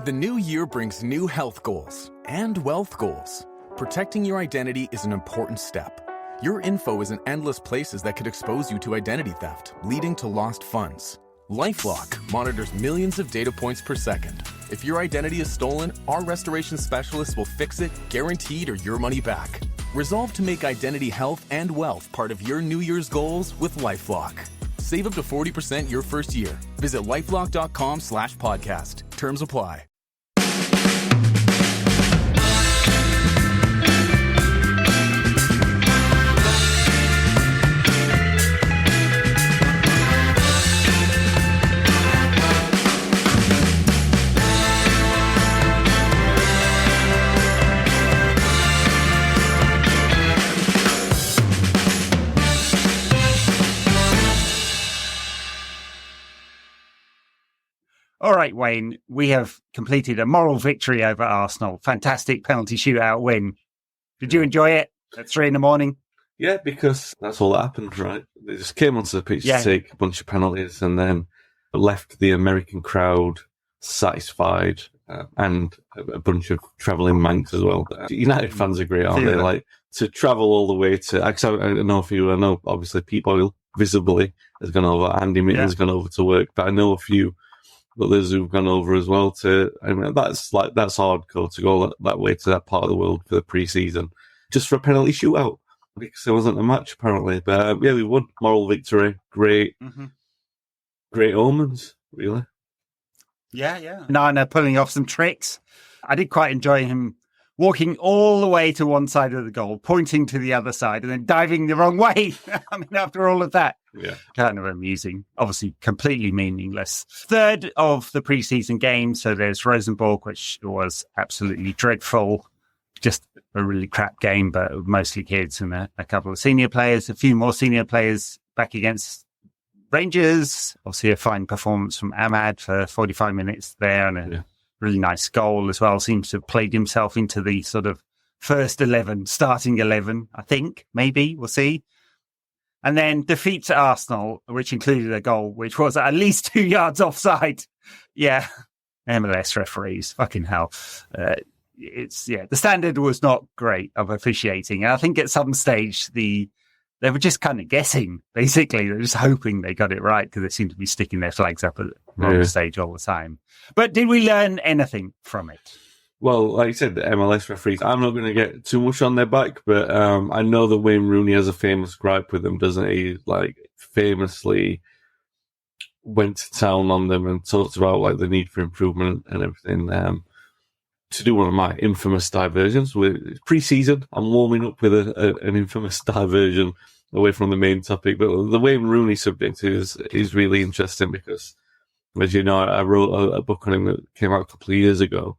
The new year brings new health goals and wealth goals. Protecting your identity is an important step. Your info is in endless places that could expose you to identity theft, leading to lost funds. LifeLock monitors millions of data points per second. If your identity is stolen, our restoration specialists will fix it, guaranteed, or your money back. Resolve to make identity health and wealth part of your New Year's goals with LifeLock. Save up to 40% your first year. Visit lifelock.com/podcast. Terms apply. All right, Wayne, we have completed a moral victory over Arsenal. Fantastic penalty shootout win. Did you enjoy it at 3 a.m? Yeah, because that's all that happened, right? They just came onto the pitch to take a bunch of penalties and then left the American crowd satisfied and a bunch of travelling Manx as well. United fans are great, aren't they? Like, to travel all the way to... I don't know if you know, obviously, Pete Boyle visibly has gone over, Andy Mitten's gone over to work, but I know a few others who've gone over as well that's hardcore to go that way to that part of the world for the pre-season just for a penalty shootout because there wasn't a match apparently, but we won. Moral victory, great omens, really. Nana pulling off some tricks. I did quite enjoy him walking all the way to one side of the goal, pointing to the other side, and then diving the wrong way. I mean, after all of that. Yeah. Kind of amusing. Obviously, completely meaningless. Third of the preseason games. So there's Rosenborg, which was absolutely dreadful. Just a really crap game, but mostly kids and a couple of senior players. A few more senior players back against Rangers. Obviously, a fine performance from Ahmad for 45 minutes there and a really nice goal as well. Seems to have played himself into the sort of first 11, starting 11, I think. Maybe. We'll see. And then defeat to Arsenal, which included a goal, which was at least 2 yards offside. Yeah. MLS referees. Fucking hell. The standard was not great of officiating. And I think at some stage, they were just kind of guessing, basically. They were just hoping they got it right because they seem to be sticking their flags up at the wrong stage all the time. But did we learn anything from it? Well, like you said, the MLS referees, I'm not going to get too much on their back, but I know that Wayne Rooney has a famous gripe with them, doesn't he? Like, famously went to town on them and talked about, like, the need for improvement and everything. To do one of my infamous diversions, with pre-season, I'm warming up with an infamous diversion away from the main topic, but the Wayne Rooney subject is really interesting because, as you know, I wrote a book on him that came out a couple of years ago.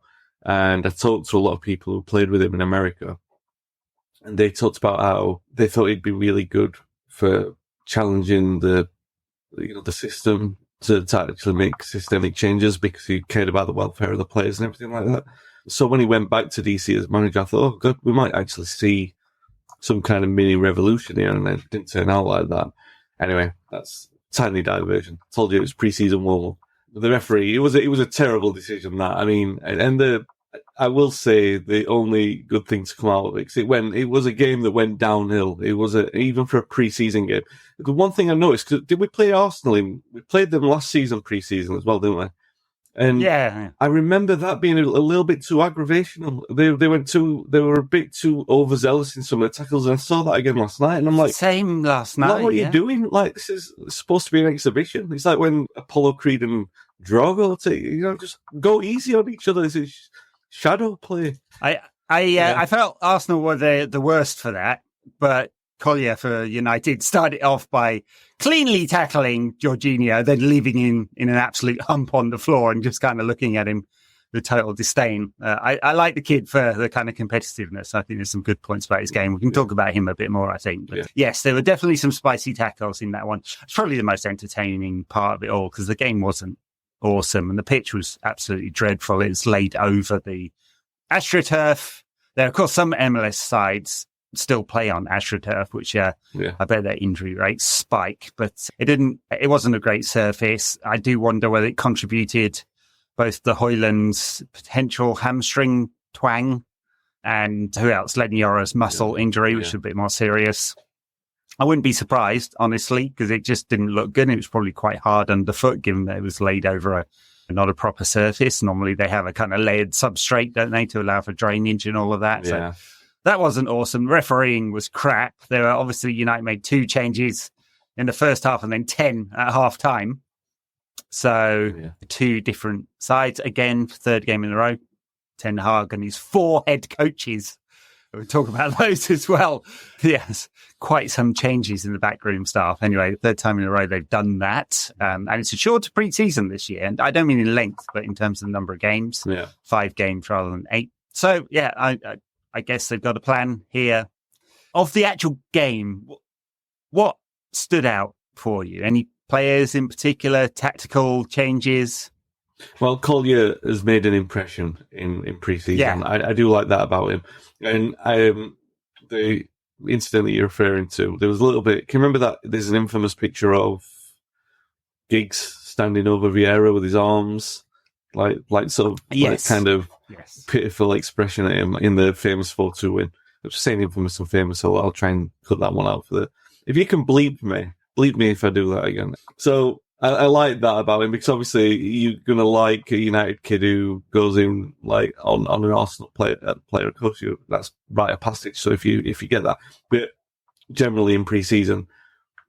And I talked to a lot of people who played with him in America, and they talked about how they thought he'd be really good for challenging the system to actually make systemic changes because he cared about the welfare of the players and everything like that. So when he went back to DC as manager, I thought, oh, good, we might actually see some kind of mini revolution here, and it didn't turn out like that. Anyway, that's tiny diversion. I told you it was pre-season warm-up. The referee, it was a terrible decision, that. I mean, I will say the only good thing to come out of it, because it was a game that went downhill. It was even for a pre-season game. The one thing I noticed, cause did we play Arsenal? We played them last season pre-season as well, didn't we? And I remember that being a little bit too aggravational. They were a bit too overzealous in some of the tackles, and I saw that again last night, and I'm like, same last night. What are you doing? Like, this is supposed to be an exhibition. It's like when Apollo Creed and Drogo just go easy on each other. This is shadow play. I felt Arsenal were the worst for that, but Collier for United started off by cleanly tackling Jorginho, then leaving him in an absolute hump on the floor and just kind of looking at him with total disdain. I like the kid for the kind of competitiveness. I think there's some good points about his game. We can talk about him a bit more, I think. But yes, there were definitely some spicy tackles in that one. It's probably the most entertaining part of it all because the game wasn't awesome and the pitch was absolutely dreadful. It's laid over the AstroTurf. There are, of course, some MLS sides still play on AstroTurf, which I bet their injury rates spike, but it wasn't a great surface. I do wonder whether it contributed both the Hoyland's potential hamstring twang and who else? Lenny Yora's muscle injury, which is a bit more serious. I wouldn't be surprised, honestly, because it just didn't look good. It was probably quite hard underfoot, given that it was laid over not a proper surface. Normally they have a kind of layered substrate, don't they, to allow for drainage and all of that. Yeah. So that wasn't awesome. Refereeing was crap. There were obviously United made 2 changes in the first half and then 10 at half time. So 2 different sides. Again, 3rd game in a row. Ten Hag and his 4 head coaches. We'll talk about those as well. Yes, quite some changes in the backroom staff. Anyway, 3rd time in a row they've done that. And it's a shorter pre-season this year. And I don't mean in length, but in terms of the number of games. 5 games rather than 8. So, yeah, I guess they've got a plan here. Of the actual game, what stood out for you? Any players in particular, tactical changes? Well, Collier has made an impression in pre-season. Yeah. I do like that about him. And the incident that you're referring to, there was a little bit... Can you remember that there's an infamous picture of Giggs standing over Vieira with his arms, like sort of like kind of pitiful expression at him in the famous 4-2 win? I was saying infamous and famous, so I'll try and cut that one out for the... If you can bleep me if I do that again. So... I like that about him because obviously you're going to like a United kid who goes in like on an Arsenal player. Of course, that's right a passage. So if you get that, but generally in pre-season,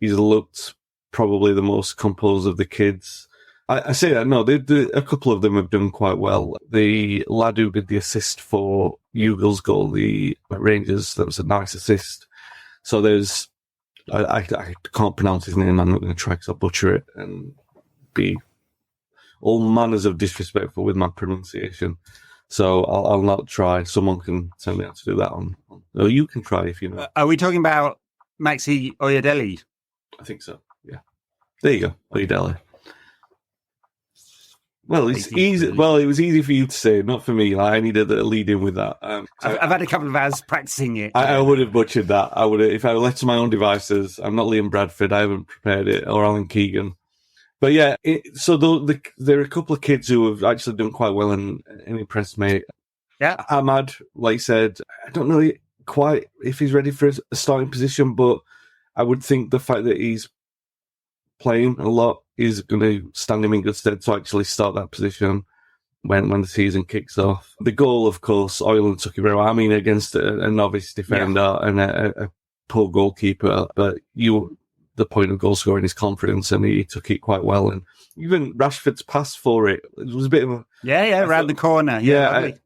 he's looked probably the most composed of the kids. I say that no, a couple of them have done quite well. The lad who did the assist for Hugo's goal, the Rangers, that was a nice assist. So there's. I can't pronounce his name. I'm not going to try because I'll butcher it and be all manners of disrespectful with my pronunciation. So I'll not try. Someone can tell me how to do that on. Or you can try if you know. Are we talking about Maxi Oyedele? I think so. Yeah. There you go, Oyedele. Well, it's easy. Well, it was easy for you to say, not for me. Like, I needed a lead in with that. I've had a couple of hours practicing it. I would have butchered that. I would have, if I were left to my own devices. I'm not Liam Bradford. I haven't prepared it, or Alan Keegan. But yeah, so there are a couple of kids who have actually done quite well and impressed me. Yeah, Ahmad, like you said, I don't know quite if he's ready for a starting position, but I would think the fact that he's playing a lot is going to stand him in good stead to actually start that position when the season kicks off. The goal, of course, Ireland took it very well. I mean, against a novice defender and a poor goalkeeper, but the point of goal scoring is confidence, and he took it quite well. And even Rashford's pass for it was a bit of a... around the corner.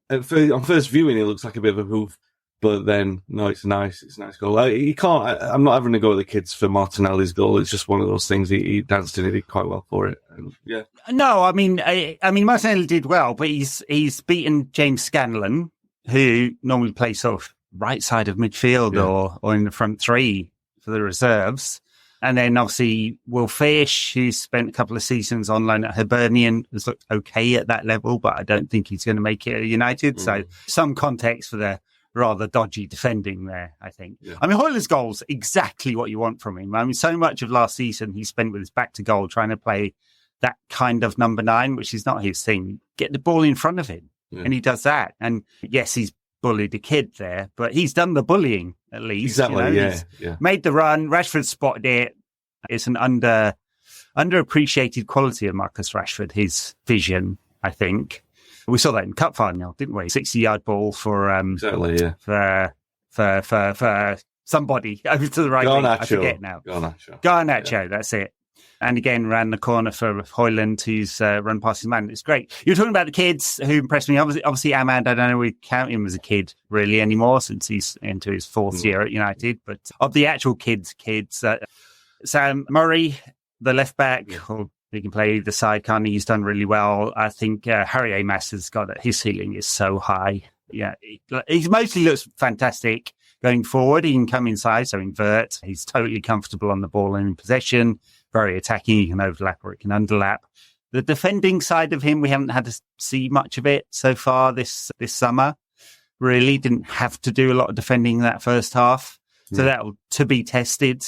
On first viewing, it looks like a bit of a hoof. But then, no, it's a nice goal. I'm not having to go at the kids for Martinelli's goal. It's just one of those things. He danced in it, he did quite well for it. And, yeah. No, I mean, Martinelli did well, but he's beaten James Scanlon, who normally plays sort of right side of midfield or in the front 3 for the reserves. And then obviously Will Fish, who spent a couple of seasons on loan at Hibernian, has looked okay at that level, but I don't think he's going to make it at United. So some context for the rather dodgy defending there, I think. Yeah. I mean, Hoyler's goal's exactly what you want from him. I mean, so much of last season he spent with his back to goal trying to play that kind of number 9, which is not his thing. Get the ball in front of him. Yeah. And he does that. And yes, he's bullied a kid there, but he's done the bullying at least. Exactly, He's made the run. Rashford spotted it. It's an underappreciated quality of Marcus Rashford, his vision, I think. We saw that in Cup final, didn't we? 60-yard ball for for somebody over to the right. Garnacho. I forget now. Garnacho, yeah. That's it. And again, ran the corner for Hoyland, who's run past his man. It's great. You're talking about the kids who impressed me. Obviously, Ahmad, I don't know we count him as a kid really anymore since he's into his 4th year at United. But of the actual kids, Sam Murray, the left back, he can play either side, can't he? He's done really well. I think Harry Amos has got it. His ceiling is so high. Yeah, he mostly looks fantastic going forward. He can come inside, so invert. He's totally comfortable on the ball and in possession. Very attacking. He can overlap or he can underlap. The defending side of him, we haven't had to see much of it so far this summer. Really didn't have to do a lot of defending in that first half. So that'll to be tested.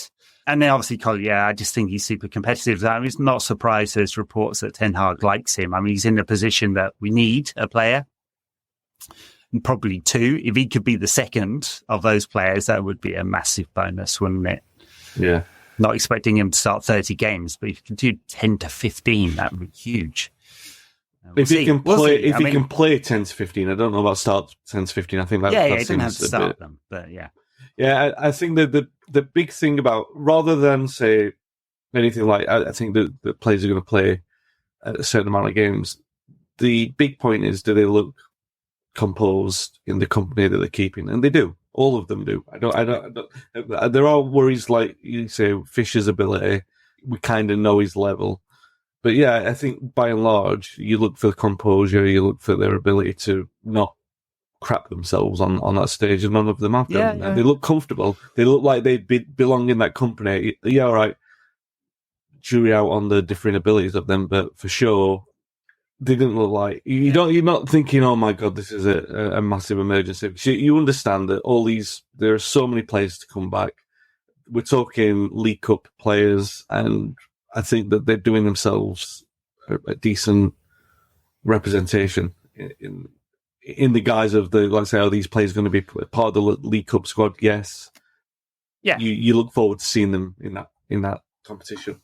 And then obviously Collier, I just think he's super competitive. I'm just not surprised there's reports that Ten Hag likes him. I mean, he's in a position that we need a player, and probably two. If he could be the second of those players, that would be a massive bonus, wouldn't it? Yeah. Not expecting him to start 30 games, but if he can do 10 to 15, that would be huge. If he can play 10 to 15, I don't know about start 10 to 15. I think that he doesn't have to start them, but yeah. Yeah, I think that the big thing about, rather than say anything like, I think that the players are going to play a certain amount of games. The big point is, do they look composed in the company that they're keeping? And they do. All of them do. I don't. There are worries like you say, Fisher's ability. We kind of know his level, but yeah, I think by and large, you look for the composure, you look for their ability to not crap themselves on that stage, and none of them have done. Yeah. They look comfortable. They look like they belong in that company. Yeah, all right. Jury out on the different abilities of them, but for sure, they didn't look like you're not thinking, oh my god, this is a massive emergency. You understand that there are so many players to come back. We're talking League Cup players, and I think that they're doing themselves a decent representation in the guise of let's say, are these players going to be part of the League Cup squad? Yes. Yeah. You look forward to seeing them in that competition.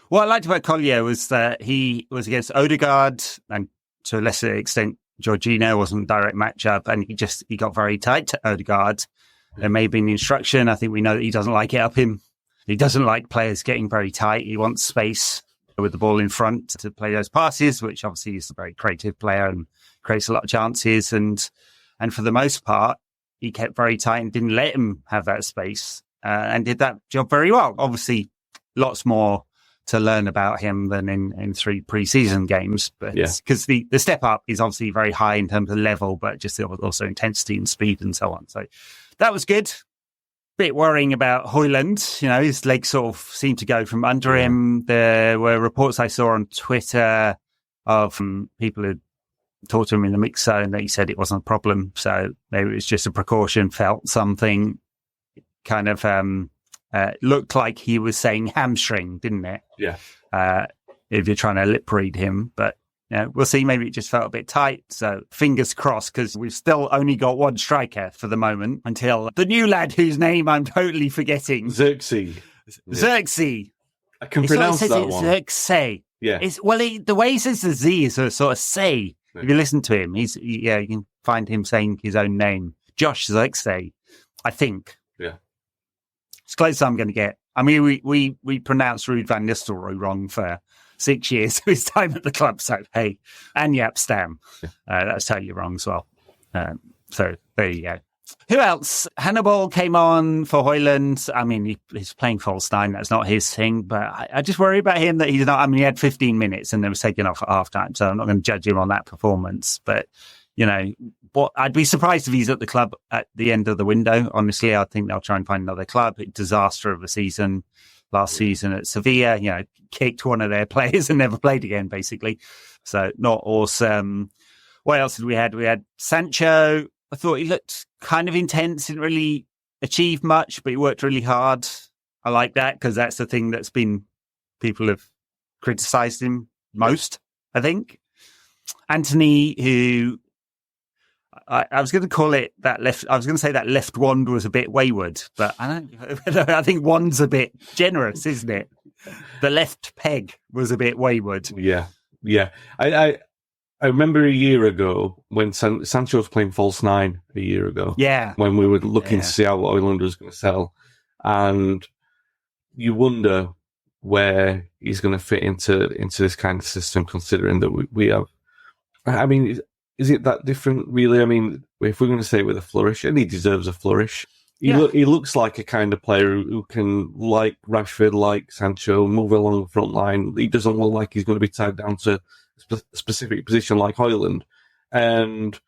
What I liked about Collier was that he was against Odegaard, and to a lesser extent, Jorginho wasn't a direct matchup, and he got very tight to Odegaard. There may have been instruction. I think we know that he doesn't like it up him. He doesn't like players getting very tight. He wants space with the ball in front to play those passes, which obviously is a very creative player and creates a lot of chances. And for the most part, he kept very tight and didn't let him have that space, and did that job very well. Obviously, lots more to learn about him than in 3 pre-season games, but because the step up is obviously very high in terms of level, but just also intensity and speed and so on. So that was good. Bit worrying about Højlund. His legs sort of seemed to go from under him. There were reports I saw on Twitter of people who talked to him in the mix zone that he said it wasn't a problem. So maybe it was just a precaution, felt something kind of, looked like he was saying hamstring, didn't it? Yeah. If you're trying to lip read him, but we'll see. Maybe it just felt a bit tight. So fingers crossed, because we've still only got one striker for the moment until the new lad whose name I'm totally forgetting. Xerxes. I can pronounce that one. Xerxes. Yeah. The way he says the Z is a sort of say. Yeah. If you listen to him, you can find him saying his own name. Josh Xerxes, I think. Yeah. It's close I'm going to get. I mean, we pronounced Ruud van Nistelrooy wrong for 6 years of his time at the club. So, hey, and Jaap Stam. That's totally wrong as well. So, there you go. Who else? Hannibal came on for Højlund. I mean, he's playing false nine. That's not his thing. But I just worry about him that he's not. I mean, he had 15 minutes and then was taken off at halftime. So, I'm not going to judge him on that performance. But, I'd be surprised if he's at the club at the end of the window. Honestly, I think they'll try and find another club. Disaster of a season last season at Sevilla, kicked one of their players and never played again, basically. So not awesome. What else did we had? We had Sancho. I thought he looked kind of intense, didn't really achieve much, but he worked really hard. I like that because that's the thing that's been, people have criticised him most, I think. Anthony, who I was going to call it that left. I was going to say that left wand was a bit wayward, but I think wand's a bit generous, isn't it? The left peg was a bit wayward. Yeah. I remember a year ago when Sancho was playing false nine a year ago. Yeah. When we were looking to see how Højlund was going to sell, and you wonder where he's going to fit into this kind of system, considering that we have. I mean, is it that different, really? I mean, if we're going to say it with a flourish, and he deserves a flourish. He looks like a kind of player who can, like Rashford, like Sancho, move along the front line. He doesn't look like he's going to be tied down to a specific position like Højlund. And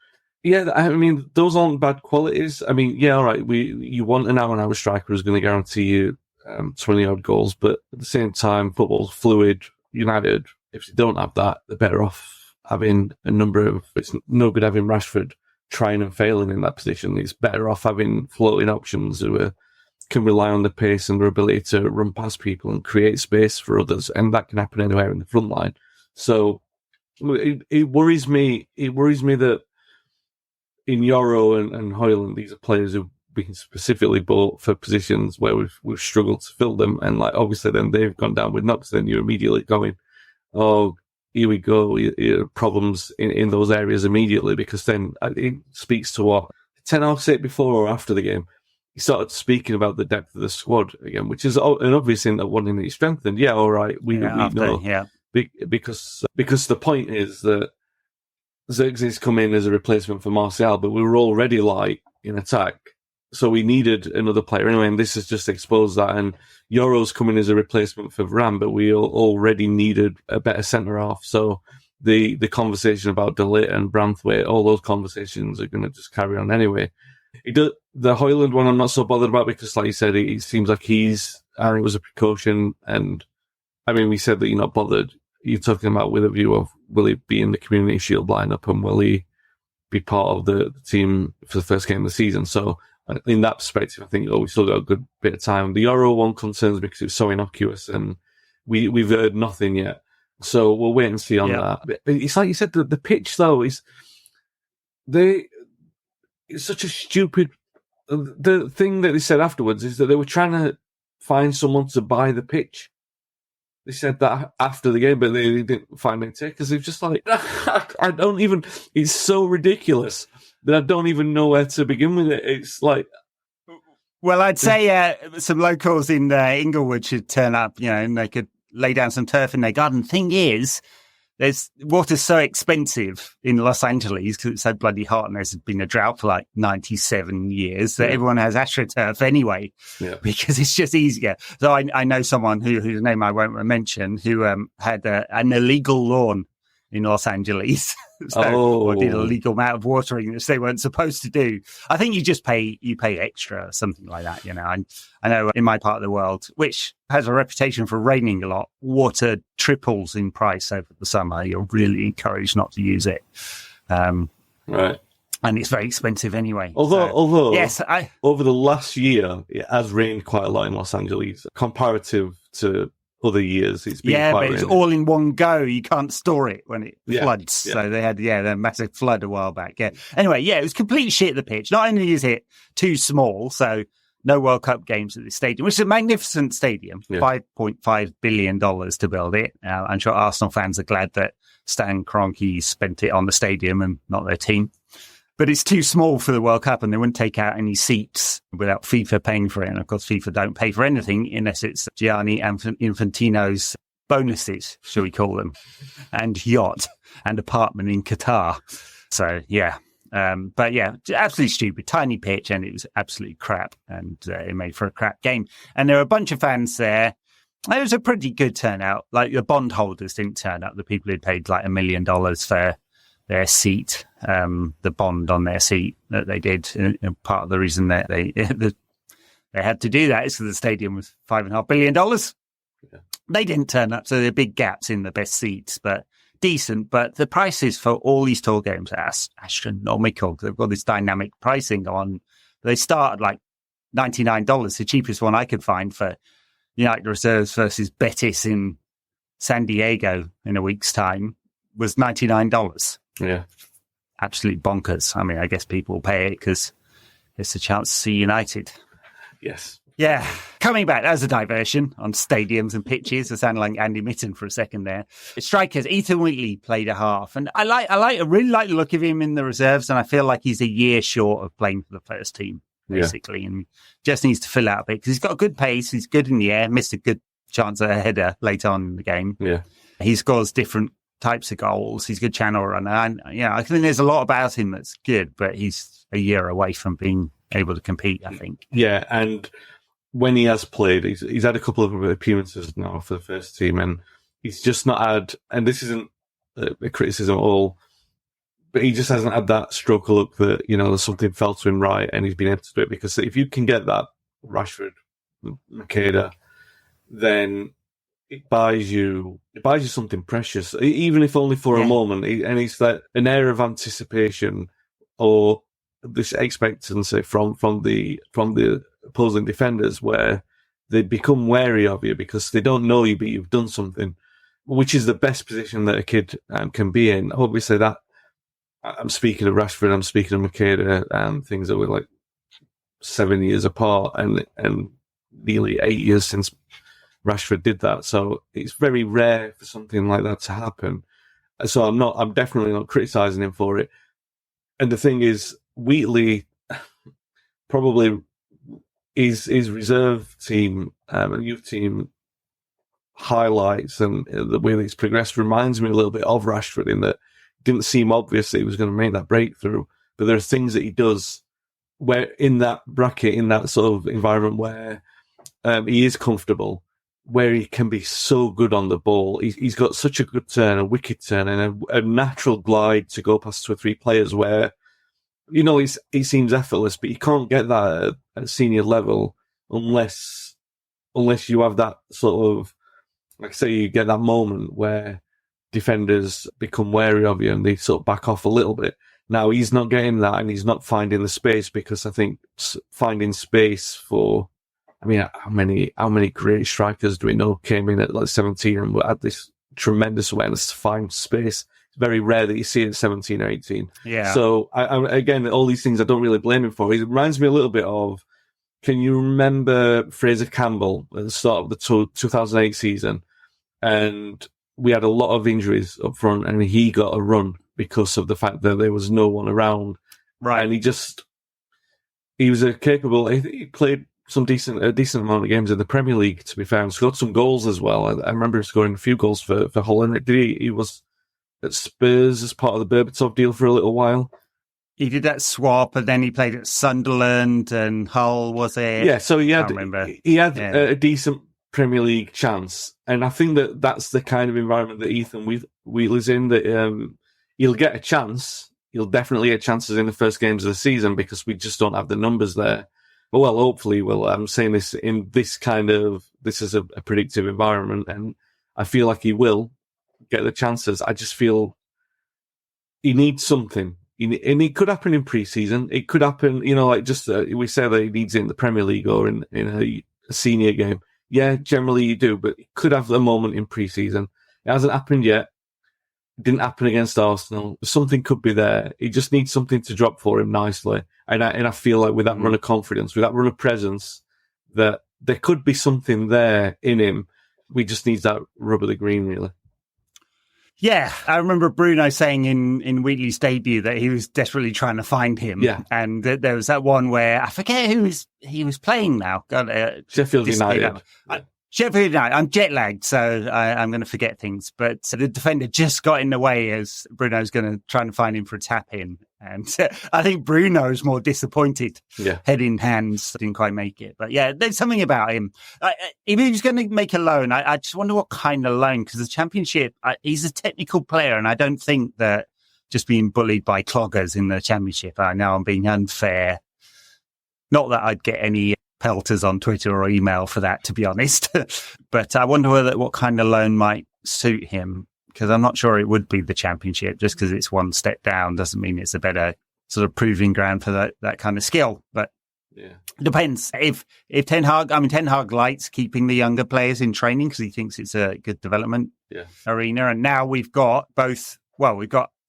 yeah, I mean, those aren't bad qualities. I mean, yeah, all right, you want an hour striker who's going to guarantee you 20-odd goals, but at the same time, football's fluid. United, if they don't have that, they're better off having a number of. It's no good having Rashford trying and failing in that position. It's better off having floating options who are can rely on the pace and their ability to run past people and create space for others, and that can happen anywhere in the front line. So it worries me. It worries me that in Euro and Hoyland, these are players who've been specifically bought for positions where we've struggled to fill them, and like obviously then they've gone down with knocks. Then you're immediately going, oh, here we go, problems in those areas immediately, because then it speaks to what Ten Hag said before or after the game. He started speaking about the depth of the squad again, which is an obvious thing that wanting to strengthen. Yeah, all right, we know. Yeah. Because the point is that Xerxes come in as a replacement for Martial, but we were already light in attack, so we needed another player anyway, and this has just exposed that. And Euro's coming as a replacement for Varane, but we already needed a better centre half. So the conversation about De Ligt and Branthwaite, all those conversations are going to just carry on anyway. The Hoyland one I'm not so bothered about, because like you said, it seems like it was a precaution, and I mean, we said that you're not bothered. You're talking about with a view of, will he be in the Community Shield lineup, and will he be part of the team for the first game of the season? So in that perspective, I think we still got a good bit of time. The Euro one concerns me because it's so innocuous, and we've heard nothing yet. So we'll wait and see on that. But it's like you said, the pitch though it's such a stupid. The thing that they said afterwards is that they were trying to find someone to buy the pitch. They said that after the game, but they didn't find any takers. They're just like, I don't even. It's so ridiculous that I don't even know where to begin with it. It's like, well, I'd say some locals in Inglewood should turn up, and they could lay down some turf in their garden. Thing is, water's so expensive in Los Angeles because it's so bloody hot, and there's been a drought for like 97 years that everyone has AstroTurf anyway, because it's just easier. So I know someone whose name I won't mention who had an illegal lawn in Los Angeles. Or did a legal amount of watering, which they weren't supposed to do. I think you pay extra, something like that. I know in my part of the world, which has a reputation for raining a lot, water triples in price over the summer. You're really encouraged not to use it. Right. And it's very expensive anyway. Although yes, over the last year, it has rained quite a lot in Los Angeles, comparative to other years. It's been quite it's rainy. all in one go. You can't store it when it floods. Yeah. So they had a massive flood a while back. Yeah. Anyway, it was complete shit, the pitch. Not only is it too small, so no World Cup games at this stadium, which is a magnificent stadium, $5.5 billion to build it. I'm sure Arsenal fans are glad that Stan Kroenke spent it on the stadium and not their team. But it's too small for the World Cup, and they wouldn't take out any seats without FIFA paying for it. And of course, FIFA don't pay for anything unless it's Gianni Infantino's bonuses, shall we call them, and yacht and apartment in Qatar. So, but absolutely stupid, tiny pitch, and it was absolutely crap, and it made for a crap game. And there were a bunch of fans there. It was a pretty good turnout. Like the bondholders didn't turn up, the people who'd paid like $1 million for their seat, the bond on their seat that they did. And part of the reason that they had to do that is because the stadium was $5.5 billion. Yeah. They didn't turn up, so there are big gaps in the best seats, but decent. But the prices for all these tour games are astronomical. They've got this dynamic pricing on. They start at like $99. The cheapest one I could find for United Reserves versus Betis in San Diego in a week's time was $99. Yeah. Absolute bonkers. I mean, I guess people will pay it because it's a chance to see United. Yes. Yeah. Coming back, that was a diversion on stadiums and pitches. I sounded like Andy Mitten for a second there. Strikers, Ethan Wheatley played a half, and I really like the look of him in the reserves, and I feel like he's a year short of playing for the first team, basically, and just needs to fill out a bit because he's got a good pace, he's good in the air, missed a good chance at a header late on in the game. Yeah. He scores different types of goals. He's a good channel runner. And I think there's a lot about him that's good, but he's a year away from being able to compete, I think. Yeah, and when he has played, he's had a couple of appearances now for the first team, and he's just not had, and this isn't a criticism at all, but he just hasn't had that stroke of luck that, there's something fell to him right and he's been able to do it. Because if you can get that Rashford, Makeda, then it buys you something precious, even if only for a moment. And it's that an air of anticipation or this expectancy from the opposing defenders where they become wary of you because they don't know you, but you've done something, which is the best position that a kid can be in. Obviously, that I'm speaking of Rashford, I'm speaking of Makeda, and things that were like 7 years apart, and nearly 8 years since Rashford did that. So it's very rare for something like that to happen. So I'm definitely not criticising him for it. And the thing is, Wheatley probably his reserve team and youth team highlights and the way that he's progressed reminds me a little bit of Rashford in that it didn't seem obvious that he was going to make that breakthrough. But there are things that he does where in that bracket, in that sort of environment where he is comfortable, where he can be so good on the ball. He's got such a good turn, a wicked turn, and a natural glide to go past 2 or 3 players where, you know, he seems effortless, but you can't get that at senior level unless you have that sort of, like I say, you get that moment where defenders become wary of you and they sort of back off a little bit. Now, he's not getting that and he's not finding the space, because I think finding space for, I mean, how many great strikers do we know came in at like 17 and had this tremendous awareness to find space? It's very rare that you see it at 17 or 18. Yeah. So, again, all these things I don't really blame him for. It reminds me a little bit of, can you remember Fraser Campbell at the start of the 2008 season? And we had a lot of injuries up front and he got a run because of the fact that there was no one around. Right. And he was capable, he played a decent amount of games in the Premier League, to be fair, and scored some goals as well. I remember him scoring a few goals for Holland. He was at Spurs as part of the Berbatov deal for a little while. He did that swap, and then he played at Sunderland and Hull, was it? Yeah, so he had a decent Premier League chance. And I think that that's the kind of environment that Ethan Wheatley's in, that he'll get a chance. He'll definitely get chances in the first games of the season because we just don't have the numbers there. But, well, hopefully, I'm saying this in this is a predictive environment, and I feel like he will get the chances. I just feel he needs something. And it could happen in pre-season. It could happen, you know, like just we say that he needs it in the Premier League or in a senior game. Yeah, generally you do, but it could have a moment in pre-season. It hasn't happened yet. It didn't happen against Arsenal. Something could be there. He just needs something to drop for him nicely. And I feel like with that run of confidence, with that run of presence, that there could be something there in him. We just need that rub of the green, really. Yeah, I remember Bruno saying in Wheatley's debut that he was desperately trying to find him. Yeah. And there was that one where, I forget who he was playing now. Sheffield United. Sheffield United. I'm jet lagged, so I'm going to forget things. But the defender just got in the way as Bruno's going to try and find him for a tap in. And I think Bruno's more disappointed. Yeah. Head in hands, didn't quite make it. But yeah, there's something about him. If he was going to make a loan, I just wonder what kind of loan, because the Championship, he's a technical player, and I don't think that just being bullied by cloggers in the Championship, I know I'm being unfair. Not that I'd get any pelters on Twitter or email for that, to be honest. But I wonder what kind of loan might suit him, because I'm not sure it would be the Championship. Just because it's one step down doesn't mean it's a better sort of proving ground for that kind of skill. But yeah, it depends. If Ten Hag likes keeping the younger players in training because he thinks it's a good development arena. And now we've got a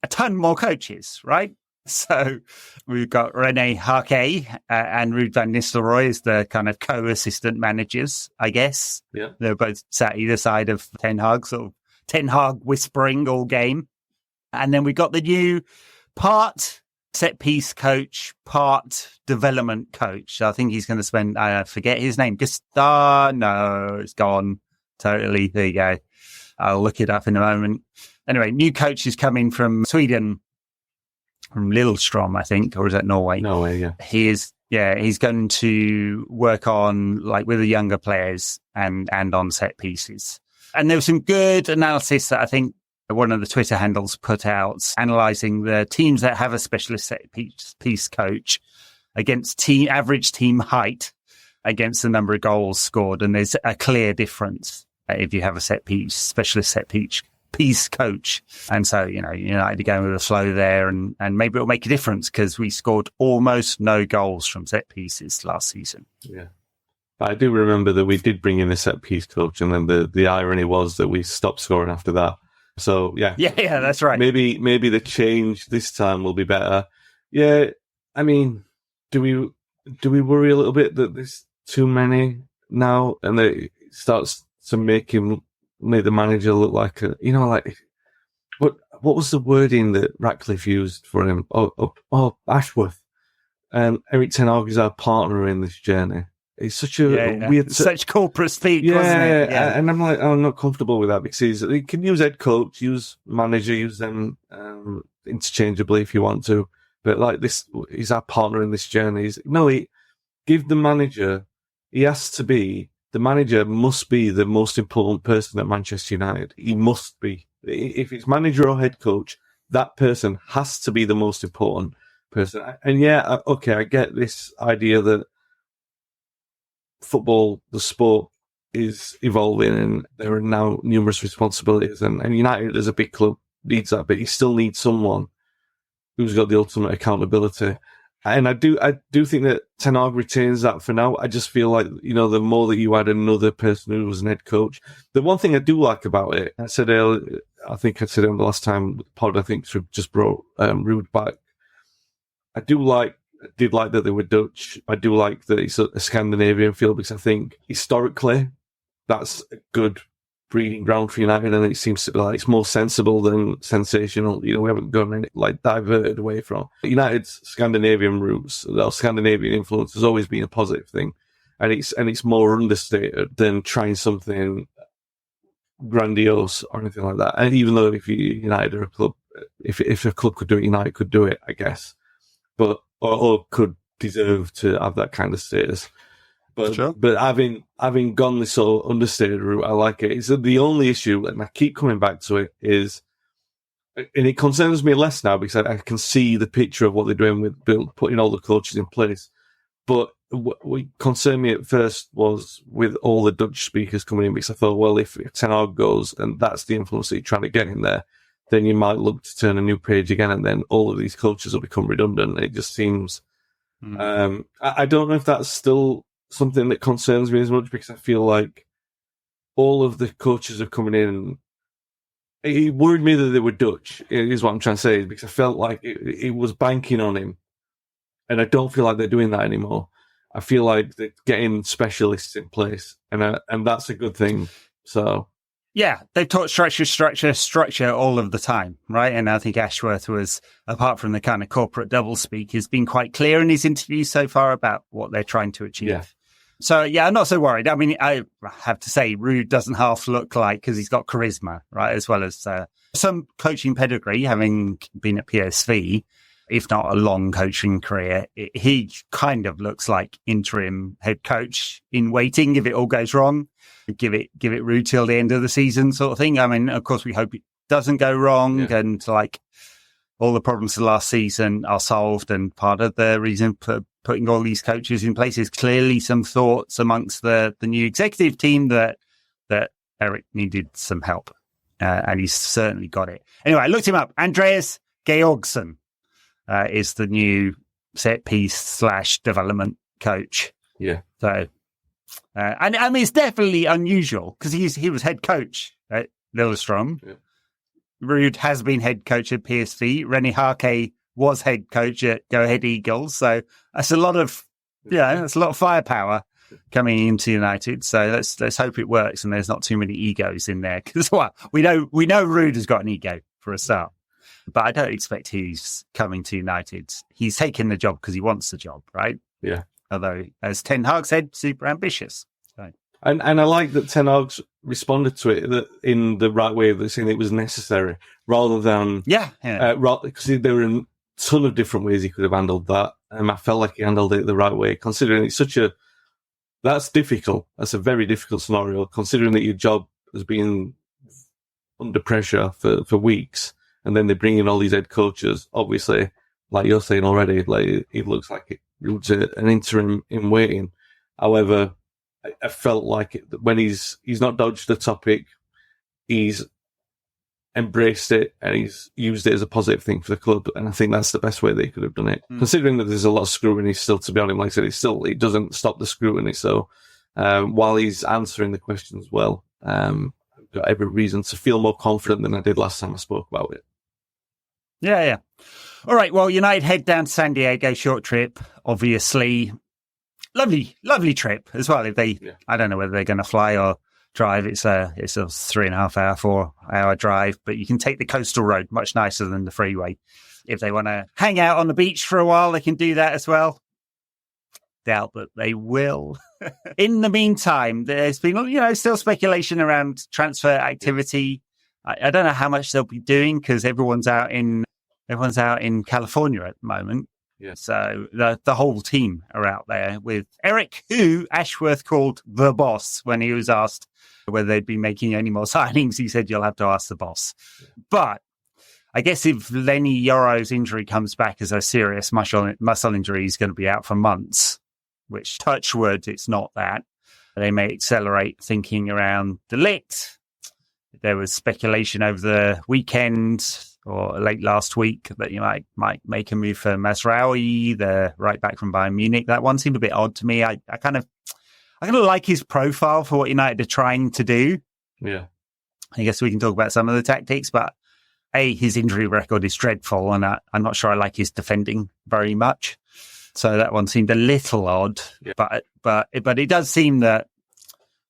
ton more coaches, right? So we've got Rene Harke and Ruud van Nistelrooy as the kind of co-assistant managers, I guess. Yeah. They're both sat either side of Ten Hag, sort of Ten Hag whispering all game. And then we got the new part set-piece coach, part development coach. I think he's going to spend, I forget his name, no, it's gone totally. There you go. I'll look it up in a moment. Anyway, new coach is coming from Sweden, from Lillestrøm, I think, or is that Norway? Norway, yeah. He's going to work on, like, with the younger players and on set pieces. And there was some good analysis that I think one of the Twitter handles put out, analysing the teams that have a specialist set piece coach against average team height against the number of goals scored. And there's a clear difference if you have a specialist set piece piece coach. And so, United are going with a flow there, and maybe it'll make a difference because we scored almost no goals from set pieces last season. Yeah. I do remember that we did bring in a set piece coach, and then the irony was that we stopped scoring after that. So yeah, that's right. Maybe the change this time will be better. Yeah, I mean, do we worry a little bit that there's too many now, and that it starts to make the manager look like what was the wording that Ratcliffe used for him? Ashworth. Eric Ten Hag is our partner in this journey. It's such a weird... Such corporate speak, wasn't it? Yeah, and I'm not comfortable with that because he can use head coach, use manager, use them interchangeably if you want to. But like this, he's our partner in this journey. Give the manager... The manager must be the most important person at Manchester United. He must be. If it's manager or head coach, that person has to be the most important person. And I get this idea that football, the sport, is evolving and there are now numerous responsibilities, and United as a big club needs that, but you still need someone who's got the ultimate accountability. And I do think that Ten Hag retains that for now. I just feel like, the more that you add another person who was an head coach, the one thing I do like about it, I said earlier, I think I said it on the last time with the pod, I think just brought Ruud back. I did like that they were Dutch. I do like that it's a Scandinavian feel because I think historically that's a good breeding ground for United, and it seems to be like it's more sensible than sensational. We haven't gone diverted away from United's Scandinavian roots. Or Scandinavian influence has always been a positive thing, and it's more understated than trying something grandiose or anything like that. And even though if United are a club, if a club could do it, United could do it, I guess. But or could deserve to have that kind of status. But sure. But having gone this sort of understated route, I like it. It's the only issue, and I keep coming back to it, and it concerns me less now because I can see the picture of what they're doing with putting all the coaches in place. But what concerned me at first was with all the Dutch speakers coming in, because I thought, well, if Ten Hag goes and that's the influence that you're trying to get in there, then you might look to turn a new page again, and then all of these coaches will become redundant. It just seems... I don't know if that's still something that concerns me as much, because I feel like all of the coaches are coming in. It worried me that they were Dutch, is what I'm trying to say, because I felt like it was banking on him. And I don't feel like they're doing that anymore. I feel like they're getting specialists in place, and that's a good thing. So, yeah, they've taught structure all of the time, right? And I think Ashworth was, apart from the kind of corporate doublespeak, has been quite clear in his interviews so far about what they're trying to achieve. Yeah. So, yeah, I'm not so worried. I mean, I have to say, Ruud doesn't half look like, because he's got charisma, right, as well as some coaching pedigree, having been at PSV, if not a long coaching career. He kind of looks like interim head coach in waiting if it all goes wrong. Give it Ruud till the end of the season sort of thing. I mean, of course, we hope it doesn't go wrong, and like all the problems of last season are solved. And part of the reason for putting all these coaches in place is clearly some thoughts amongst the new executive team that Eric needed some help, and he's certainly got it. Anyway, I looked him up. Andreas Georgsson is the new set piece / development coach. Yeah. So. And I mean, it's definitely unusual because he was head coach at Lillestrøm. Yeah. Ruud has been head coach at PSV. René Hake was head coach at Go Ahead Eagles. So that's a lot of, that's a lot of firepower coming into United. So let's hope it works and there's not too many egos in there. Because we know Ruud has got an ego for a start, but I don't expect he's coming to United. He's taking the job because he wants the job, right? Yeah. Although, as Ten Hag said, super ambitious. So. And I like that Ten Hag's responded to it in the right way, of saying it was necessary, rather than... because there were a ton of different ways he could have handled that, and I felt like he handled it the right way, considering it's that's difficult. That's a very difficult scenario, considering that your job has been under pressure for weeks, and then they bring in all these head coaches. Obviously, like you're saying already, like it looks like it was an interim in waiting. However, I felt like when he's not dodged the topic, he's embraced it and he's used it as a positive thing for the club. And I think that's the best way they could have done it. Considering that there's a lot of scrutiny still to be on him, like I said, it doesn't stop the scrutiny. So while he's answering the questions well, I've got every reason to feel more confident than I did last time I spoke about it. Yeah. All right. Well, United head down to San Diego, short trip, obviously. Lovely trip as well. If they, I don't know whether they're going to fly or drive. It's a 3.5 hour, 4 hour drive, but you can take the coastal road, much nicer than the freeway. If they want to hang out on the beach for a while, they can do that as well. Doubt that they will. In the meantime, there's been, still speculation around transfer activity. I don't know how much they'll be doing because everyone's out in California at the moment. Yeah. So the whole team are out there with Eric, who Ashworth called the boss when he was asked whether they'd be making any more signings. He said, "You'll have to ask the boss." Yeah. But I guess if Lenny Yoro's injury comes back as a serious muscle injury, he's going to be out for months, which, touch wood, it's not that. They may accelerate thinking around De Ligt. There was speculation over the weekend or late last week that you might make a move for Mazraoui, the right back from Bayern Munich. That one seemed a bit odd to me. I kind of like his profile for what United are trying to do. Yeah. I guess we can talk about some of the tactics, but his injury record is dreadful, and I'm not sure I like his defending very much. So that one seemed a little odd, but it does seem that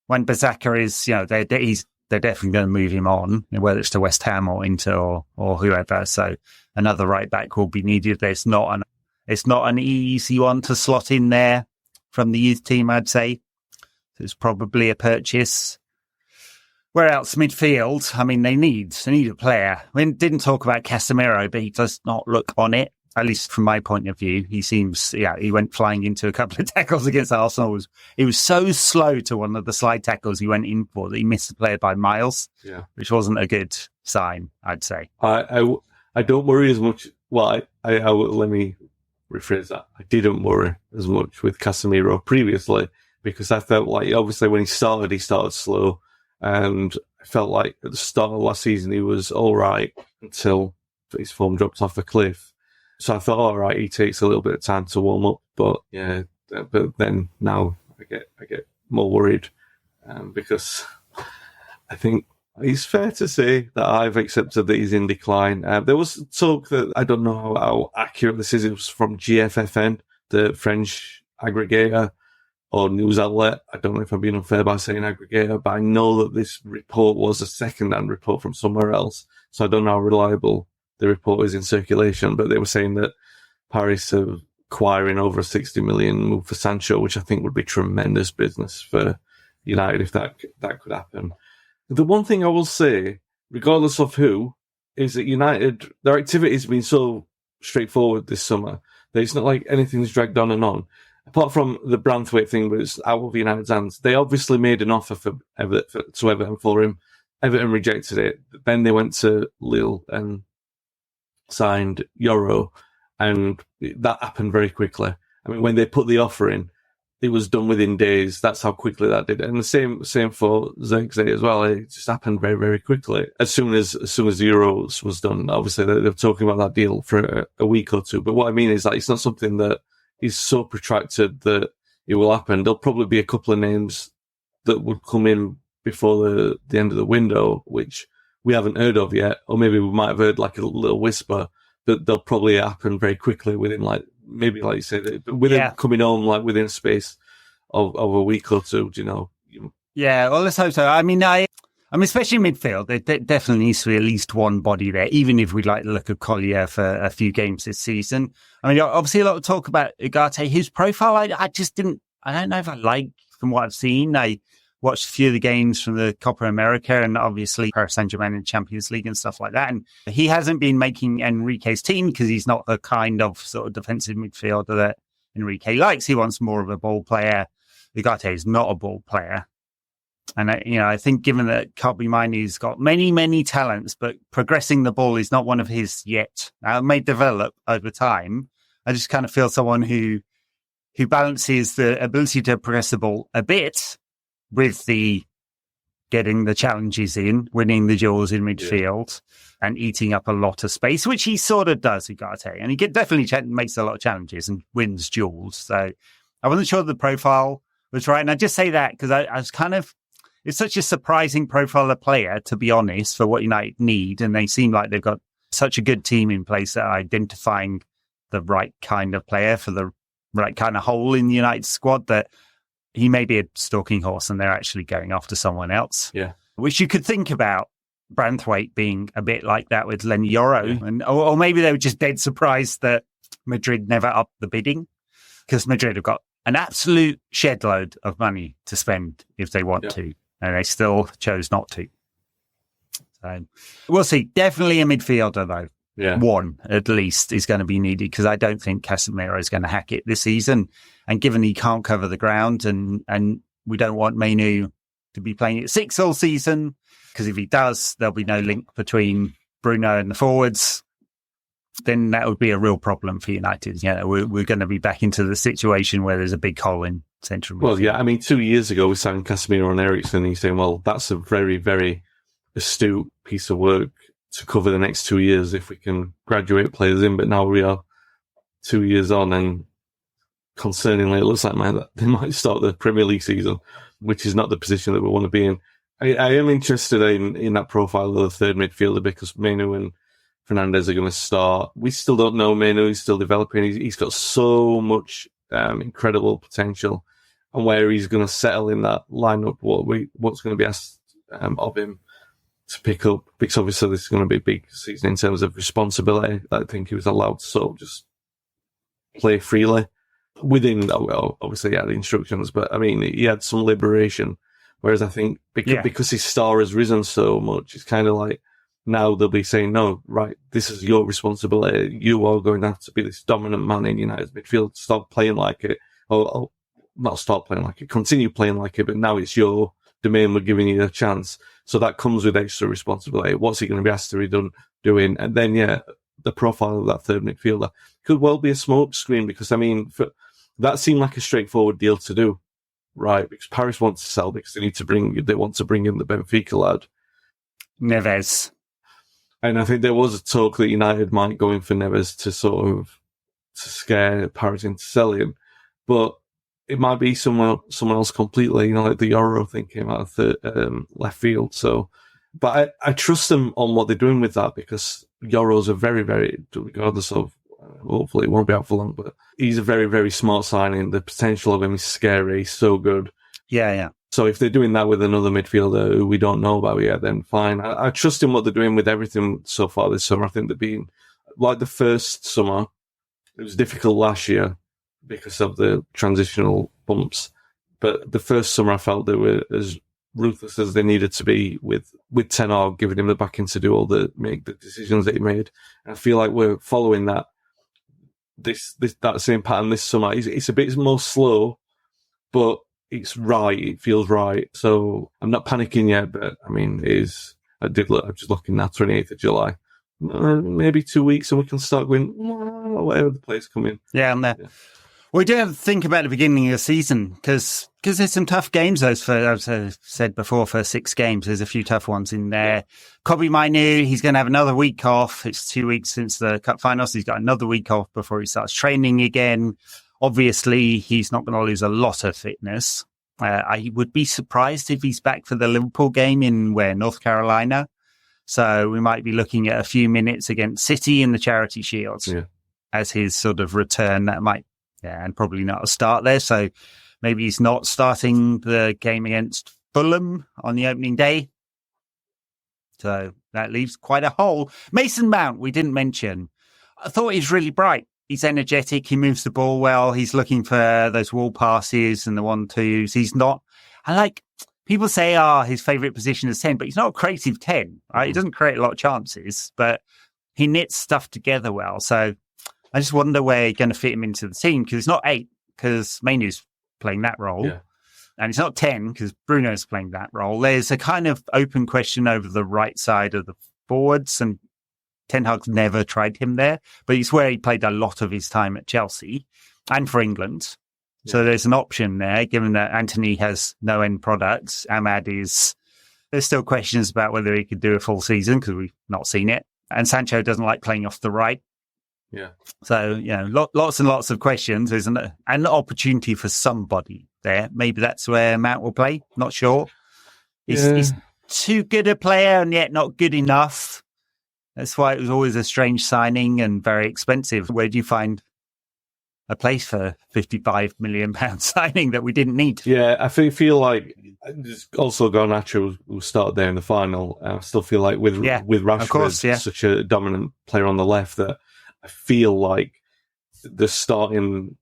when Bazaka is, they're definitely going to move him on, whether it's to West Ham or Inter or whoever. So another right back will be needed. It's not an easy one to slot in there from the youth team, I'd say. So it's probably a purchase. Where else? Midfield. I mean, they need a player. We didn't talk about Casemiro, but he does not look on it. At least from my point of view, he seems, he went flying into a couple of tackles against Arsenal. He was so slow to one of the slide tackles he went in for that he missed the player by miles, which wasn't a good sign, I'd say. I don't worry as much. Well, let me rephrase that. I didn't worry as much with Casemiro previously because I felt like, obviously, when he started slow. And I felt like at the start of last season, he was all right until his form dropped off a cliff. So I thought, all right, he takes a little bit of time to warm up, but then now I get more worried because I think it's fair to say that I've accepted that he's in decline. There was talk that I don't know how accurate this is. It was from GFFN, the French aggregator or news outlet. I don't know if I'm being unfair by saying aggregator, but I know that this report was a second-hand report from somewhere else, so I don't know how reliable the report is in circulation, but they were saying that Paris are acquiring over a 60 million move for Sancho, which I think would be tremendous business for United if that could happen. The one thing I will say, regardless of who, is that United, their activity has been so straightforward this summer that it's not like anything's dragged on and on. Apart from the Branthwaite thing, but it's out of United's hands. They obviously made an offer to Everton for him. Everton rejected it. Then they went to Lille and signed Yoro, and that happened very quickly. I mean, when they put the offer in, it was done within days. That's how quickly that did. And the same for Zirkzee as well. It just happened very, very quickly. As soon as the Euros was done, obviously they were talking about that deal for a week or two. But what I mean is that it's not something that is so protracted that it will happen. There'll probably be a couple of names that would come in before the end of the window, which we haven't heard of yet, or maybe we might have heard like a little whisper, but they'll probably happen very quickly within maybe like you said, coming home like within a space of a week or two, you know. Yeah, well, let's hope so. I mean, especially midfield, there definitely needs to be at least one body there, even if we'd like the look of Collier for a few games this season. I mean, obviously a lot of talk about Ugarte. His profile, I don't know if I like from what I've seen. I watched a few of the games from the Copa America and obviously Paris Saint-Germain in Champions League and stuff like that. And he hasn't been making Enrique's team because he's not the kind of sort of defensive midfielder that Enrique likes. He wants more of a ball player. Ugarte is not a ball player. And, I think given that Kobe Mainoo's got many, many talents, but progressing the ball is not one of his yet. Now, it may develop over time. I just kind of feel someone who balances the ability to progress the ball a bit with the getting the challenges in, winning the duels in midfield, and eating up a lot of space, which he sort of does, Ugarte. And he definitely makes a lot of challenges and wins duels. So I wasn't sure the profile was right. And I just say that because I was it's such a surprising profile of player, to be honest, for what United need. And they seem like they've got such a good team in place that are identifying the right kind of player for the right kind of hole in the United squad, that he may be a stalking horse and they're actually going after someone else. Yeah. Which you could think about Branthwaite being a bit like that with Lenny Yoro. Yeah. Or maybe they were just dead surprised that Madrid never upped the bidding, because Madrid have got an absolute shed load of money to spend if they want to, and they still chose not to. So we'll see. Definitely a midfielder, though. Yeah. One, at least, is going to be needed, because I don't think Casemiro is going to hack it this season. And given he can't cover the ground, and we don't want Mainu to be playing at 6 all season, because if he does, there'll be no link between Bruno and the forwards. Then that would be a real problem for United. We're going to be back into the situation where there's a big hole in central midfield. Well, yeah, I mean, 2 years ago we signed Casemiro and Eriksen, and he's saying, well, that's a very, very astute piece of work to cover the next 2 years if we can graduate players in. But now we are 2 years on, and concerningly, it looks like they might start the Premier League season, which is not the position that we want to be in. I am interested in that profile of the third midfielder, because Mainu and Fernandes are going to start. We still don't know Mainu. He's still developing. He's got so much incredible potential, and where he's going to settle in that lineup, what's going to be asked of him to pick up, because obviously this is going to be a big season in terms of responsibility. I think he was allowed to sort of just play freely within, obviously he had instructions, but I mean, he had some liberation. Whereas I think because his star has risen so much, it's kind of like now they'll be saying, no, right, this is your responsibility. You are going to have to be this dominant man in United's midfield. Stop playing like it. Or not stop playing like it, continue playing like it, but now it's your domain. We're giving you a chance. So that comes with extra responsibility. What's he going to be asked to be doing? And then, the profile of that third midfielder could well be a smoke screen, because, I mean, that seemed like a straightforward deal to do. Right, because Paris wants to sell, because they want to bring in the Benfica lad, Neves, and I think there was a talk that United might go in for Neves to sort of scare Paris into selling, but it might be someone else completely. Like the Yoro thing came out of the left field. So, but I trust them on what they're doing with that, because Yoro's a very, very, regardless of. Hopefully it won't be out for long, but he's a very, very smart signing. The potential of him is scary, so good. Yeah. So if they're doing that with another midfielder who we don't know about yet, then fine. I trust in what they're doing with everything so far this summer. I think they've been, like the first summer, it was difficult last year because of the transitional bumps. But the first summer I felt they were as ruthless as they needed to be with Ten Hag, giving him the backing to make the decisions that he made. And I feel like we're following that same pattern this summer. It's a bit more slow, but it's right. It feels right. So I'm not panicking yet, but I mean, I'm just looking at 28th of July. Maybe 2 weeks and we can start going, whatever the players come in. Yeah, I'm there. Yeah. We do have to think about the beginning of the season, because there's some tough games, as I said before, for 6 games. There's a few tough ones in there. Kobbie Mainoo, he's going to have another week off. It's 2 weeks since the Cup finals. He's got another week off before he starts training again. Obviously, he's not going to lose a lot of fitness. I would be surprised if he's back for the Liverpool game in North Carolina. So we might be looking at a few minutes against City in the Charity Shield as his sort of return. That might... Yeah, and probably not a start there. So maybe he's not starting the game against Fulham on the opening day. So that leaves quite a hole. Mason Mount, we didn't mention. I thought he's really bright. He's energetic. He moves the ball well. He's looking for those wall passes and the 1-2s. He's not... people say, his favourite position is 10, but he's not a creative 10, right? He doesn't create a lot of chances, but he knits stuff together well. So I just wonder where you're going to fit him into the team, because it's not 8, because Mainoo's playing that role. Yeah. And it's not 10, because Bruno's playing that role. There's a kind of open question over the right side of the forwards, and Ten Hag's never tried him there, but it's where he played a lot of his time at Chelsea and for England. Yeah. So there's an option there, given that Anthony has no end products. Ahmad is There's still questions about whether he could do a full season because we've not seen it. And Sancho doesn't like playing off the right. Yeah. So, lots and lots of questions. There's an opportunity for somebody there. Maybe that's where Mount will play. Not sure. He's too good a player and yet not good enough. That's why it was always a strange signing and very expensive. Where do you find a place for £55 million signing that we didn't need? Yeah, I feel like also Garnacho who started there in the final. I still feel like with Rashford, such a dominant player on the left, that I feel like the starting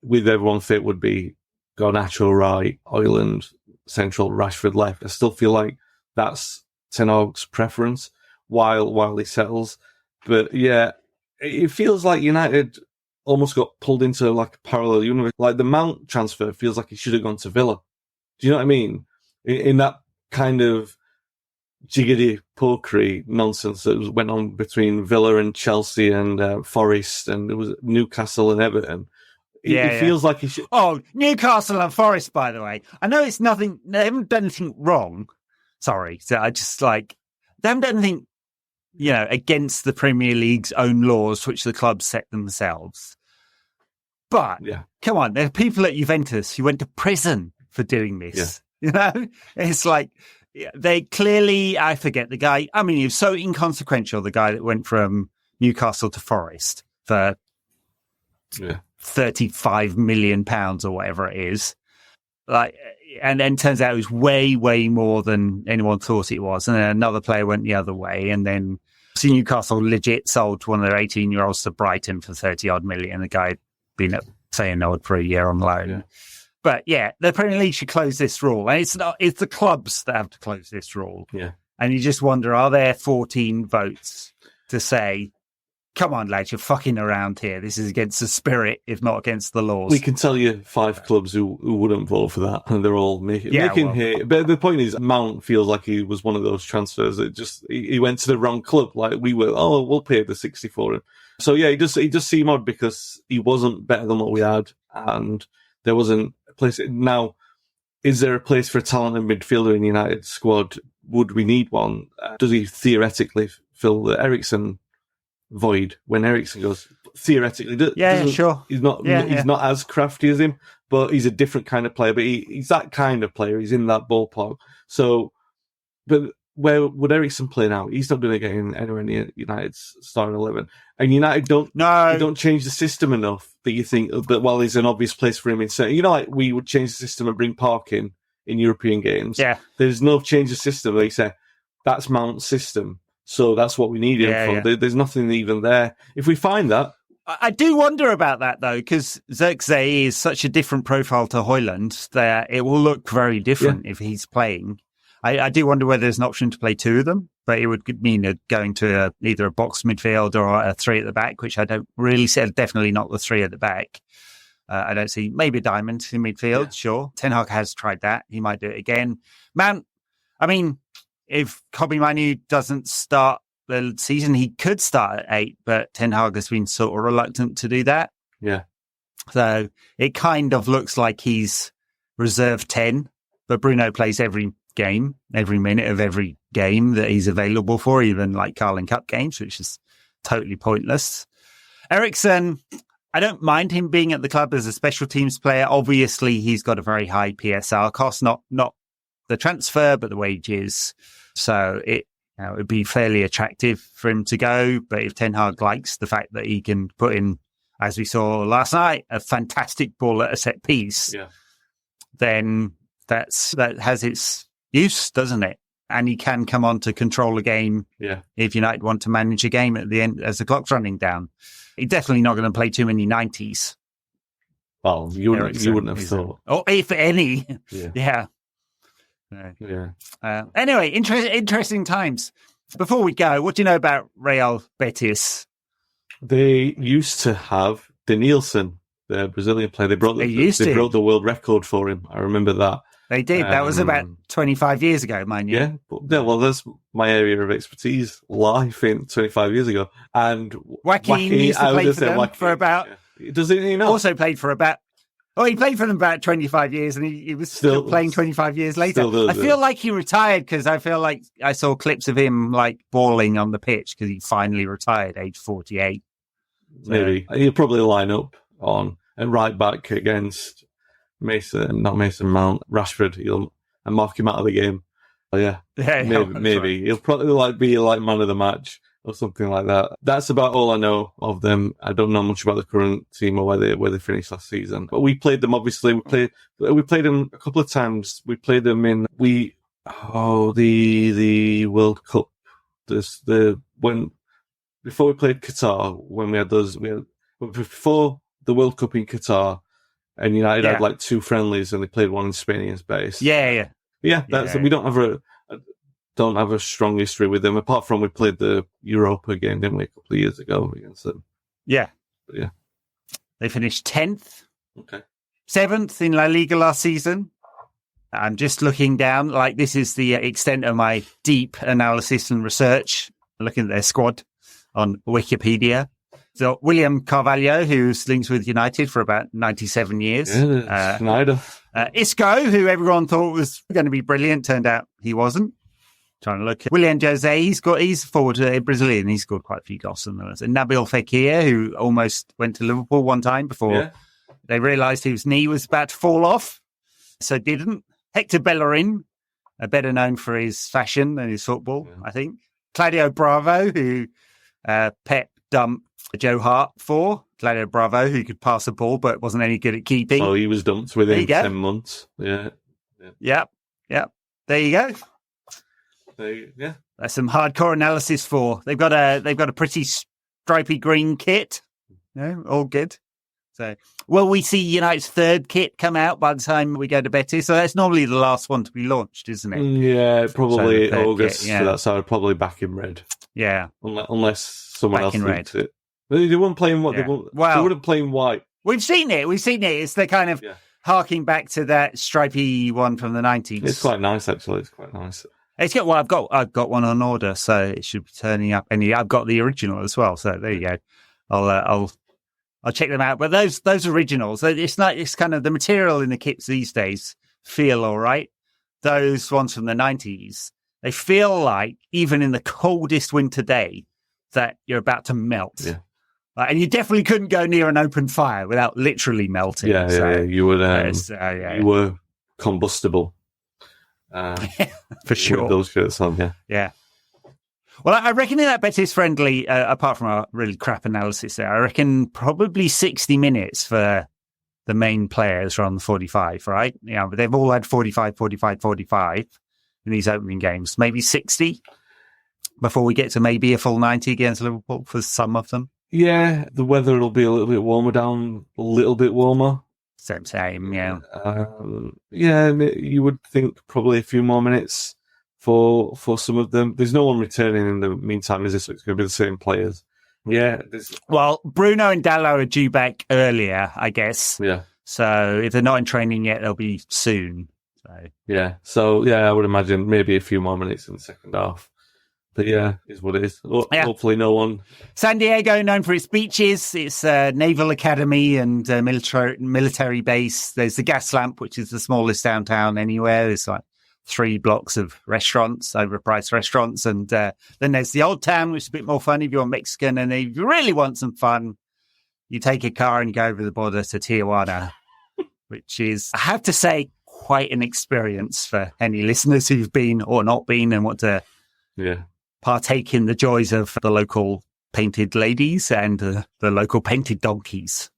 with everyone fit would be Garnacho right, Højlund central, Rashford left. I still feel like that's Ten Hag's preference while he settles. But yeah, it feels like United almost got pulled into like a parallel universe. Like the Mount transfer feels like he should have gone to Villa. Do you know what I mean? In that kind of jiggity pokery nonsense that went on between Villa and Chelsea and Forest, and it was Newcastle and Everton. It feels like he should. Oh, Newcastle and Forest, by the way. I know it's nothing. They haven't done anything wrong. Sorry, so I just they haven't done anything, against the Premier League's own laws, which the clubs set themselves. But come on, there are people at Juventus who went to prison for doing this. Yeah. It's like they clearly. I forget the guy. I mean, he was so inconsequential. The guy that went from Newcastle to Forest for £35 million or whatever it is. And then turns out it was way, way more than anyone thought it was. And then another player went the other way. And then Newcastle legit sold one of their 18-year-olds to Brighton for 30 odd million. The guy had been at Feyenoord for a year on loan. Yeah. But the Premier League should close this rule. And it's the clubs that have to close this rule. Yeah. And you just wonder, are there 14 votes to say, come on, lads, you're fucking around here. This is against the spirit, if not against the laws. We can tell you 5 clubs who wouldn't vote for that, and they're all making hay. But the point is, Mount feels like he was one of those transfers that he went to the wrong club. Like we were, we'll pay the 60 for him. So he does seem odd because he wasn't better than what we had, and there wasn't a place. Now, is there a place for a talented midfielder in the United squad? Would we need one? Does he theoretically fill the Eriksen void when Eriksen goes? Theoretically, sure. He's not as crafty as him, but he's a different kind of player. But he's that kind of player. He's in that ballpark. So, but where would Eriksen play now? He's not going to get in anywhere near United's starting 11. And United don't change the system enough that you think that there's an obvious place for him in. Like we would change the system and bring Park in European games. Yeah, there's no change of system. They say that's Mount's system. So that's what we need him for. There's nothing even there. If we find that. I do wonder about that, though, because Zirkzee is such a different profile to Højlund that it will look very different if he's playing. I do wonder whether there's an option to play 2 of them, but it would mean going to either a box midfield or a 3 at the back, which I don't really see. Definitely not the 3 at the back. I don't see. Maybe a diamond in midfield, sure. Ten Hag has tried that. He might do it again. Mount, I mean, if Kobbie Mainoo doesn't start the season, he could start at 8, but Ten Hag has been sort of reluctant to do that. Yeah. So it kind of looks like he's reserve 10, but Bruno plays every game, every minute of every game that he's available for, even like Carling Cup games, which is totally pointless. Eriksen, I don't mind him being at the club as a special teams player. Obviously, he's got a very high PSR cost, not the transfer, but the wages. So it would be fairly attractive for him to go. But if Ten Hag likes the fact that he can put in, as we saw last night, a fantastic ball at a set piece, then that has its use, doesn't it? And he can come on to control a game if United want to manage a game at the end as the clock's running down. He's definitely not going to play too many 90s. Well, you wouldn't have thought. Or if any. Anyway, interesting times. Before we go, what do you know about Real Betis? They used to have Denilson, the Brazilian player. They broke the world record for him. I remember that. They did. That was about 25 years ago, mind you. Well, that's my area of expertise. Life in 25 years ago. And Joaquin used to play for them for about... Does he not? Also played for about... Oh, he played for them about 25 years and he was still playing 25 years later. I feel like he retired because I feel like I saw clips of him like bawling on the pitch because he finally retired, age 48. So. Maybe. He'll probably line up on and right back against not Mason Mount, Rashford. And mark him out of the game. Oh, yeah, maybe. Right. He'll probably be man of the match or something like that. That's about all I know of them. I don't know much about the current team or where they finished last season. But we played them. Obviously, we played them a couple of times. We played them in the World Cup. Before we played Qatar, when we had before the World Cup in Qatar, and United had like 2 friendlies, and they played one in Spain base. Yeah. We don't have a strong history with them, apart from we played the Europa game, didn't we, a couple of years ago against them? Yeah. But yeah. They finished 10th. Okay. 7th in La Liga last season. I'm just looking down, this is the extent of my deep analysis and research, looking at their squad on Wikipedia. So William Carvalho, who's linked with United for about 97 years. Yeah, Schneider. Isco, who everyone thought was going to be brilliant, turned out he wasn't. Trying to look at William Jose, he's forward Brazilian. He scored quite a few goals. And Nabil Fekir, who almost went to Liverpool one time before they realised his knee was about to fall off, so didn't. Hector Bellerin, better known for his fashion than his football, I think. Claudio Bravo, who Pep dumped Joe Hart for. Claudio Bravo, who could pass the ball but wasn't any good at keeping. Oh, he was dumped within 10 months. Yeah. Yep. There you go. Yeah. That's some hardcore analysis for. They've got a pretty stripy green kit. No, all good. So, will we see United's 3rd kit come out by the time we go to Betis? So that's normally the last one to be launched, isn't it? Yeah, probably August. Kit, yeah. So I'd probably back in red. Yeah. Unless someone else thinks it. They weren't playing what? Yeah. They wouldn't play in white. We've seen it. It's the kind of harking back to that stripy one from the 90s. It's quite nice, actually. It's quite nice. It's got. Well, I've got one on order, so it should be turning up. And I've got the original as well. So there you go. I'll check them out. But those originals, it's kind of the material in the kits these days feel all right. Those ones from the 90s, they feel like even in the coldest winter day that you're about to melt. Yeah. And you definitely couldn't go near an open fire without literally melting. Yeah, you would. You were combustible. For sure. With those shirts on, yeah. Well, I reckon in that Betis friendly, apart from our really crap analysis there, I reckon probably 60 minutes for the main players around the 45, right? Yeah, but they've all had 45 in these opening games. Maybe 60 before we get to maybe a full 90 against Liverpool for some of them. Yeah, the weather will be a little bit warmer down, a little bit warmer. Same, yeah. You would think probably a few more minutes for some of them. There's no one returning in the meantime, is this? So it's going to be the same players. Yeah. Well, Bruno and Dallo are due back earlier, I guess. Yeah. So if they're not in training yet, they'll be soon. So I would imagine maybe a few more minutes in the second half. But is what it is. Hopefully no one. San Diego, known for its beaches, its naval academy and military base. There's the Gas Lamp, which is the smallest downtown anywhere. There's 3 blocks of restaurants, overpriced restaurants. And then there's the Old Town, which is a bit more fun if you're Mexican. And if you really want some fun, you take a car and you go over the border to Tijuana, which is, I have to say, quite an experience for any listeners who've been or not been and want to partake in the joys of the local painted ladies and the local painted donkeys.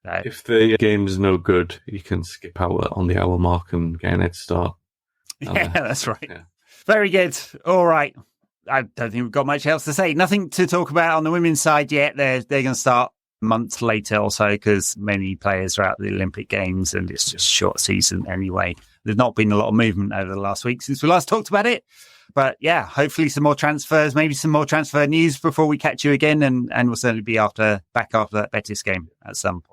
If the game's no good, you can skip out on the hour mark and get an head start. Yeah, that's right. Yeah. Very good. All right. I don't think we've got much else to say. Nothing to talk about on the women's side yet. They're going to start months later or so because many players are out at the Olympic Games and it's just short season anyway. There's not been a lot of movement over the last week since we last talked about it. But yeah, hopefully some more transfers, maybe some more transfer news before we catch you again. And we'll certainly be back after that Betis game at some point.